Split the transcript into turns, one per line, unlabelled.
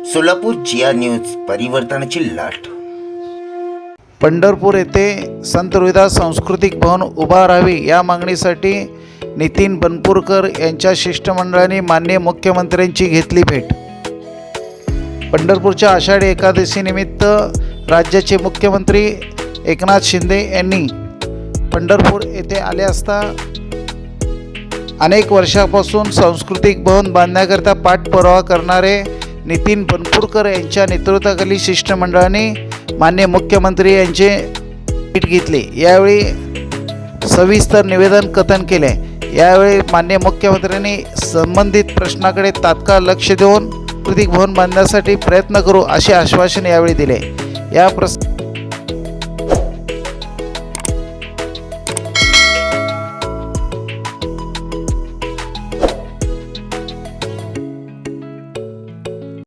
सोलापूर जिया news, परिवर्तनाची लाट।
पंढरपूर येथे संत रोहिदास सांस्कृतिक भवन उभा राहावे या मागणीसाठी नितीन बनपूरकर यांच्या शिष्टमंडळाने माननीय मुख्यमंत्र्यांची घेतली भेट। पंढरपूरच्या आषाढी एकादशी निमित्त राज्याचे मुख्यमंत्री एकनाथ शिंदे यांनी पंढरपूर येथे आले असता अनेक वर्षापासून सांस्कृतिक भवन बांधण्याकरता पाठपुरावा करणारे नितीन बनपूरकर यांच्या नेतृत्वाखाली शिष्टमंडळाने माननीय मुख्यमंत्री यांचे भेट घेतली। यावेळी सविस्तर निवेदन कथन केले। यावेळी माननीय मुख्यमंत्र्यांनी संबंधित प्रश्नाकडे तात्काळ लक्ष देऊन सांस्कृतिक भवन बांधण्यासाठी प्रयत्न करू असे आश्वासन यावेळी दिले। या